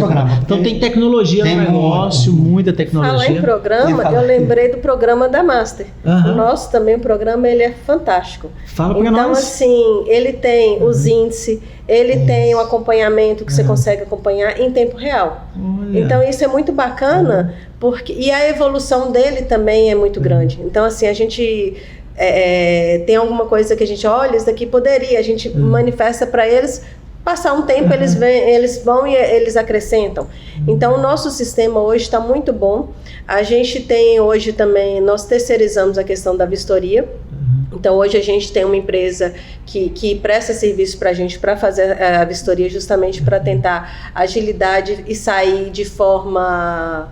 Então tem tecnologia no negócio, muita tecnologia. Falar em programa, eu lembrei do programa da Master. O nosso também, o programa, ele é fantástico. Fala para nós. Então, assim, ele tem os índices, ele tem o acompanhamento que você consegue acompanhar em tempo real. Olha. Então, isso é muito bacana, e a evolução dele também é muito grande. Então, assim, a gente tem alguma coisa que a gente olha, isso daqui poderia, a gente manifesta para eles, passar um tempo, eles vão e eles acrescentam. Então, o nosso sistema hoje está muito bom. A gente tem hoje também, nós terceirizamos a questão da vistoria. Então, hoje a gente tem uma empresa que presta serviço para a gente para fazer a vistoria, justamente para tentar agilidade e sair de forma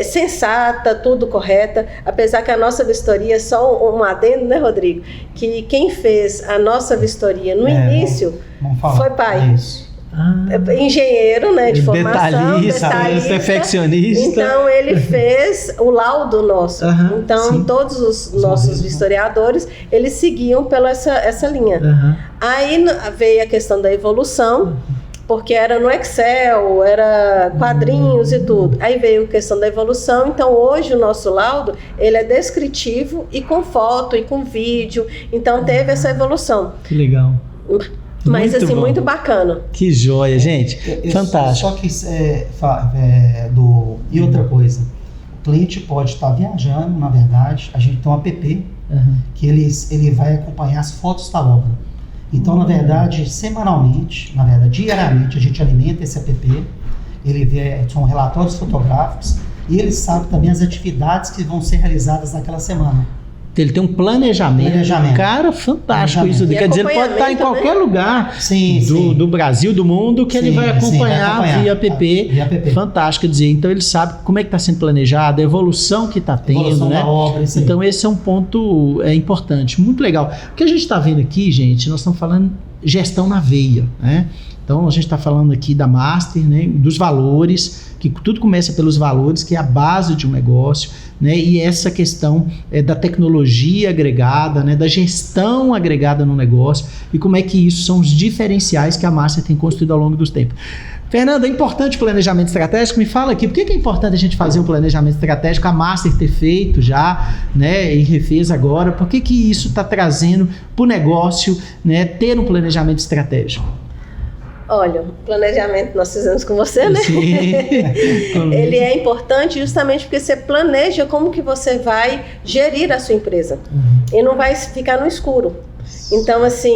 sensata, tudo correta, apesar que a nossa vistoria, só um adendo, né, Rodrigo? Que quem fez a nossa vistoria no início foi pai. engenheiro, né, de formação, detalhista, perfeccionista. Então ele fez o laudo nosso. Então sim. Todos os nossos historiadores, eles seguiam pela essa linha. Aí veio a questão da evolução, porque era no Excel, era quadrinhos e tudo. Aí veio a questão da evolução. Então hoje o nosso laudo, ele é descritivo e com foto e com vídeo. Então teve essa evolução. Que legal. Mas muito assim, bom. Muito bacana. Que joia, gente. Fantástico. Só que e outra coisa, o cliente pode estar viajando, na verdade, a gente tem um app que ele vai acompanhar as fotos da obra. Então, na verdade, semanalmente, diariamente, a gente alimenta esse app, ele vê, são relatórios fotográficos e ele sabe também as atividades que vão ser realizadas naquela semana. Ele tem um planejamento. Cara, fantástico isso. Quer dizer, ele pode estar em qualquer lugar do Brasil, do mundo, que ele vai acompanhar via app. Fantástico, quer dizer, então ele sabe como é que está sendo planejado, a evolução que está tendo, evolução né? Da obra, então esse é um ponto importante, muito legal. O que a gente está vendo aqui, gente, nós estamos falando gestão na veia, né? Então a gente está falando aqui da Master, né? Dos valores, que tudo começa pelos valores, que é a base de um negócio, né? E essa questão da tecnologia agregada, né? Da gestão agregada no negócio e como é que isso são os diferenciais que a Master tem construído ao longo dos tempos. Fernanda, é importante o planejamento estratégico? Me fala aqui, por que é importante a gente fazer um planejamento estratégico, a Master ter feito já, né, e refez agora, por que isso está trazendo para o negócio, né, ter um planejamento estratégico? Olha, o planejamento nós fizemos com você, né? Sim. Ele é importante justamente porque você planeja como que você vai gerir a sua empresa e não vai ficar no escuro. Então, assim,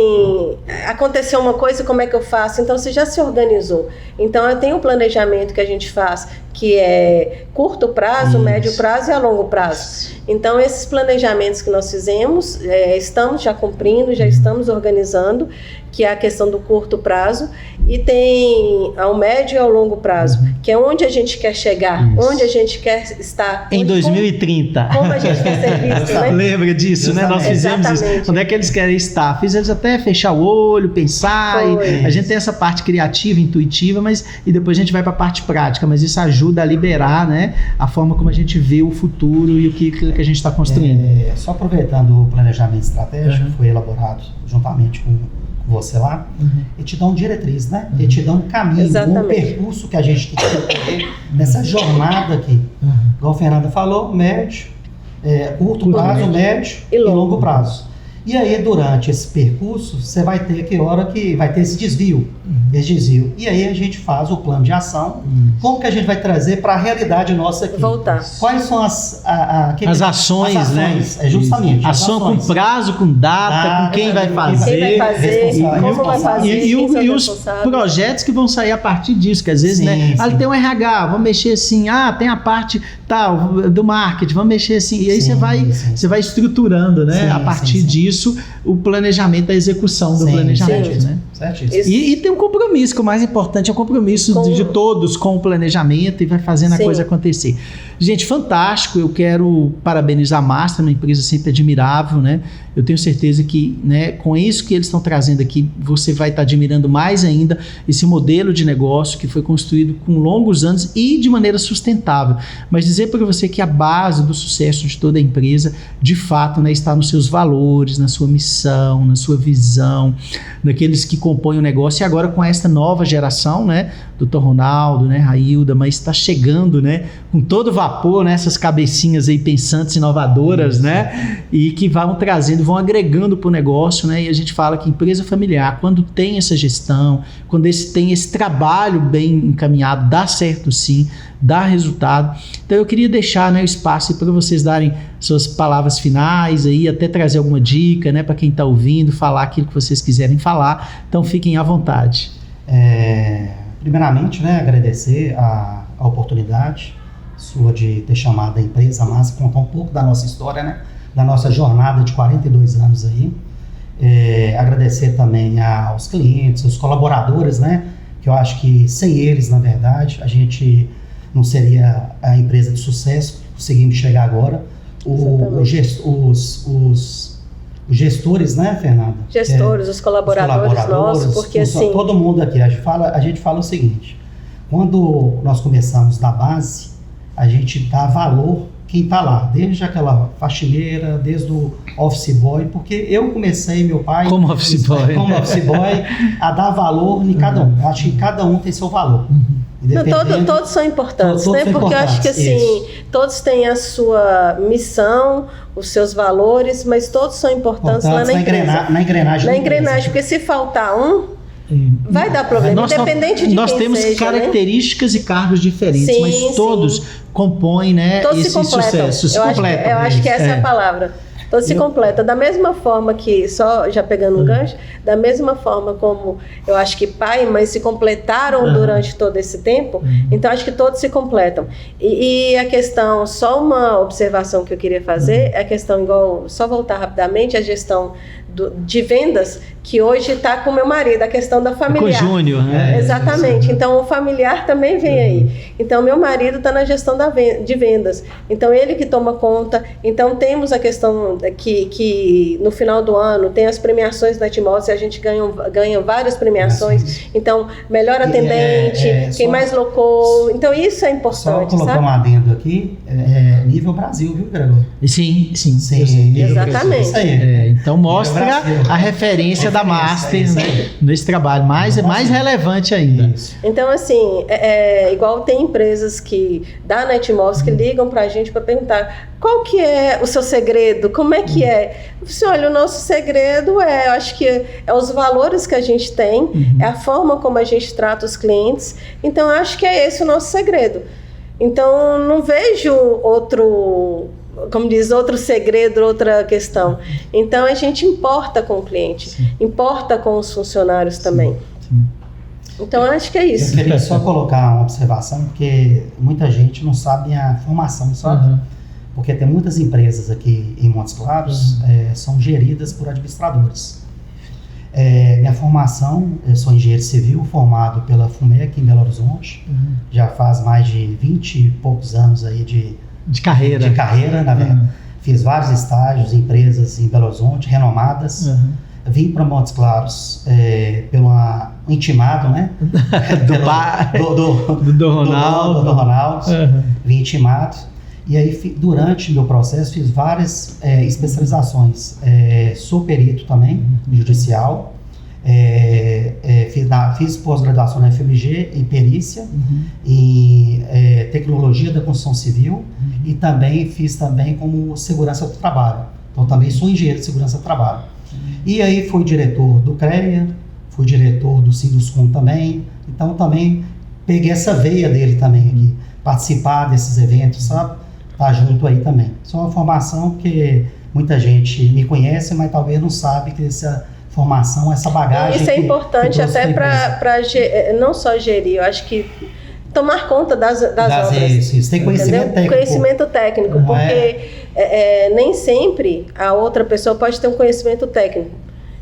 aconteceu uma coisa, como é que eu faço? Então, você já se organizou. Então, eu tenho um planejamento que a gente faz, que é curto prazo, médio prazo e a longo prazo. Então, esses planejamentos que nós fizemos, estamos já cumprindo, já estamos organizando, que é a questão do curto prazo, e tem ao médio e ao longo prazo, que é onde a gente quer chegar, onde a gente quer estar. Em 2030. Como a gente quer ser visto, né? Lembra disso, né? Nós fizemos isso. Onde é que eles querem estar? Fiz eles até fechar o olho, pensar, a gente tem essa parte criativa, intuitiva, e depois a gente vai para a parte prática, mas isso ajuda a liberar, né, a forma como a gente vê o futuro e o que a gente está construindo. Só aproveitando o planejamento estratégico, que foi elaborado juntamente com você lá, e te dá uma diretriz, né? E te dá um caminho, um percurso que a gente tem que ter nessa jornada aqui. Igual a Fernanda falou, médio, curto prazo, médio e longo prazo. E aí, durante esse percurso, você vai ter que hora que vai ter esse desvio. E aí a gente faz o plano de ação. Como que a gente vai trazer para a realidade nossa aqui? Voltar. Quais são as ações, né? Justamente. Ação com prazo, com data, com quem vai fazer. Como vai fazer. E os projetos que vão sair a partir disso, que às vezes, né? Ali tem um RH, vamos mexer assim, tem a parte tal do marketing, vamos mexer assim. E aí você vai estruturando, né? A partir disso, o planejamento da execução do planejamento, né? E tem um compromisso, que o mais importante é o compromisso de todos com o planejamento e vai fazendo a coisa acontecer. Gente, fantástico, eu quero parabenizar a Master, uma empresa sempre admirável, né? Eu tenho certeza que, né, com isso que eles estão trazendo aqui, você vai estar admirando mais ainda esse modelo de negócio que foi construído com longos anos e de maneira sustentável. Mas dizer para você que a base do sucesso de toda a empresa, de fato, né, está nos seus valores, na sua missão, na sua visão, naqueles que compõem o negócio. E agora com esta nova geração, né, Dr. Ronaldo, né, Railda, mas está chegando, né, com todo vapor, né, essas cabecinhas aí pensantes, inovadoras, né, e que vão trazendo, vão agregando para o negócio, né, e a gente fala que empresa familiar, quando tem essa gestão, quando tem esse trabalho bem encaminhado, dá certo sim, dá resultado. Então eu queria deixar, né, o espaço para vocês darem suas palavras finais aí, até trazer alguma dica, né, para quem está ouvindo, falar aquilo que vocês quiserem falar, então fiquem à vontade. Primeiramente, né, agradecer a oportunidade sua de ter chamado a empresa Master, contar um pouco da nossa história, né, da nossa jornada de 42 anos aí. Agradecer também aos clientes, aos colaboradores, né, que eu acho que sem eles, na verdade, a gente não seria a empresa de sucesso que conseguimos chegar agora. os gestores, né, Fernanda? Gestores, os colaboradores nossos, porque assim... Todo mundo aqui, a gente fala o seguinte, quando nós começamos da base, a gente dá valor quem está lá, desde aquela faxineira, desde o office boy, porque eu comecei, meu pai... Como office boy. Como office boy, a dar valor em cada um. Eu acho que cada um tem seu valor. Não, todos são importantes, todos né? são Porque eu acho que assim, isso. todos têm a sua missão, os seus valores, mas todos são importantes lá na empresa. Na engrenagem. Na engrenagem, porque se faltar um, vai dar problema, independente de nós quem temos seja, características, né? E cargos diferentes, sim, mas todos compõem, né, todos esse sucesso. Se completam. Eu acho que essa é a palavra. Todos se completam. Da mesma forma que, só já pegando um gancho, da mesma forma como eu acho que pai e mãe se completaram durante todo esse tempo, então acho que todos se completam. E a questão, só uma observação que eu queria fazer, é a questão, igual, só voltar rapidamente, a gestão de vendas, que hoje está com meu marido, a questão da familiar. Com o Júnior, né? Exatamente. Então, o familiar também vem aí. Então, meu marido está na gestão de vendas. Então, ele que toma conta. Então, temos a questão que no final do ano tem as premiações da Timóteo, a gente ganha várias premiações. Então, melhor atendente, quem mais locou. Então, isso é importante, só colocar um adendo aqui, nível Brasil, viu, Gregório? Sim. Exatamente. Isso aí. Então, mostra a referência da Master, né, nesse trabalho, mais relevante ainda. Isso. Então, assim, igual tem empresas da Netmóveis que ligam pra gente para perguntar qual que é o seu segredo, como é que é? Você olha, o nosso segredo eu acho que é os valores que a gente tem, é a forma como a gente trata os clientes, então eu acho que é esse o nosso segredo. Então, não vejo outro segredo, outra questão. Então, a gente importa com o cliente, importa com os funcionários também. Sim. Então, acho que é isso. Eu queria só colocar uma observação, porque muita gente não sabe a formação, sabe? Porque tem muitas empresas aqui em Montes Claros, são geridas por administradores. Minha formação, eu sou engenheiro civil, formado pela FUMEC em Belo Horizonte, já faz mais de 20 e poucos anos aí de carreira, na verdade. Fiz vários estágios em empresas em Belo Horizonte, renomadas. Vim para Montes Claros pelo intimado, né? do Ronaldo. Vim intimado. E aí, durante o meu processo, fiz várias especializações. Sou perito também, judicial. Fiz pós-graduação na FMG em perícia, em tecnologia da construção civil e também fiz como segurança do trabalho. Então também sou engenheiro de segurança do trabalho. E aí fui diretor do CREA, fui diretor do Sinduscom também, então também peguei essa veia dele também aqui, participar desses eventos, sabe? Tá junto aí também. Isso é uma formação que muita gente me conhece, mas talvez não sabe que essa formação, essa bagagem. Isso é importante até para não só gerir, eu acho que tomar conta das obras. Isso, tem conhecimento técnico. Conhecimento técnico, porque nem sempre a outra pessoa pode ter um conhecimento técnico,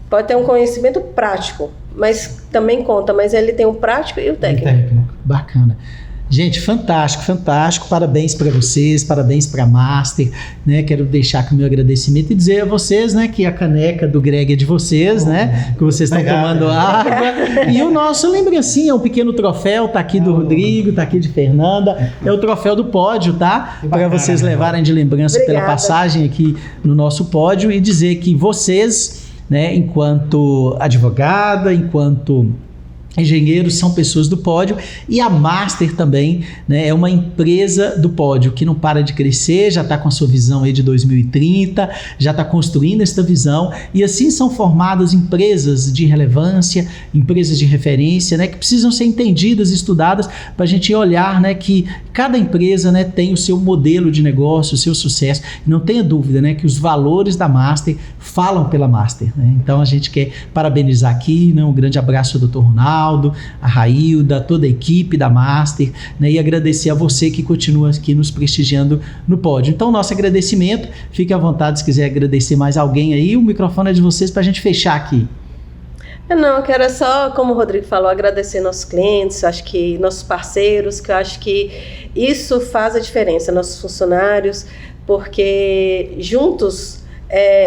pode ter um conhecimento prático, mas também conta, mas ele tem o prático e o técnico. Bacana. Gente, fantástico, parabéns para vocês, parabéns para a Master, né? Quero deixar aqui o meu agradecimento e dizer a vocês, né, que a caneca do Greg é de vocês, né? Que vocês estão tomando água. E o nosso lembrancinha, um pequeno troféu, tá aqui do Rodrigo, tá aqui de Fernanda, é o troféu do pódio, tá? Para vocês levarem de lembrança pela passagem aqui no nosso pódio e dizer que vocês, né, enquanto advogada, enquanto engenheiros, são pessoas do pódio, e a Master também, né, é uma empresa do pódio que não para de crescer, já está com a sua visão aí de 2030, já está construindo esta visão, e assim são formadas empresas de relevância, empresas de referência, né, que precisam ser entendidas e estudadas para a gente olhar, né, que cada empresa, né, tem o seu modelo de negócio, o seu sucesso, e não tenha dúvida, né, que os valores da Master falam pela Master, né? Então a gente quer parabenizar aqui, né, um grande abraço ao Dr. Ronaldo, a Railda, toda a equipe da Master, né, e agradecer a você que continua aqui nos prestigiando no pódio. Então, nosso agradecimento, fique à vontade se quiser agradecer mais alguém aí, o microfone é de vocês para a gente fechar aqui. Eu quero só, como o Rodrigo falou, agradecer nossos clientes, acho que nossos parceiros, que eu acho que isso faz a diferença, nossos funcionários, porque juntos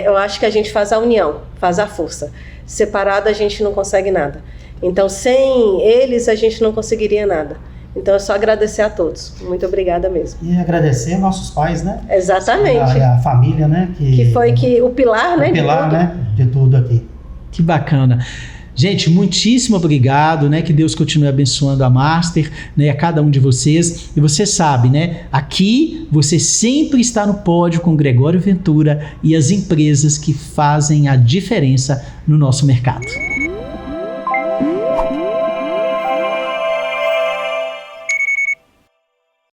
eu acho que a gente faz a união, faz a força. Separado a gente não consegue nada. Então, sem eles, a gente não conseguiria nada. Então, é só agradecer a todos. Muito obrigada mesmo. E agradecer nossos pais, né? Exatamente. A família, né? Que foi o pilar, né? O pilar, de tudo. né? De tudo aqui. Que bacana. Gente, muitíssimo obrigado, né? Que Deus continue abençoando a Master, né? A cada um de vocês. E você sabe, né? Aqui você sempre está no pódio com Gregório Ventura e as empresas que fazem a diferença no nosso mercado.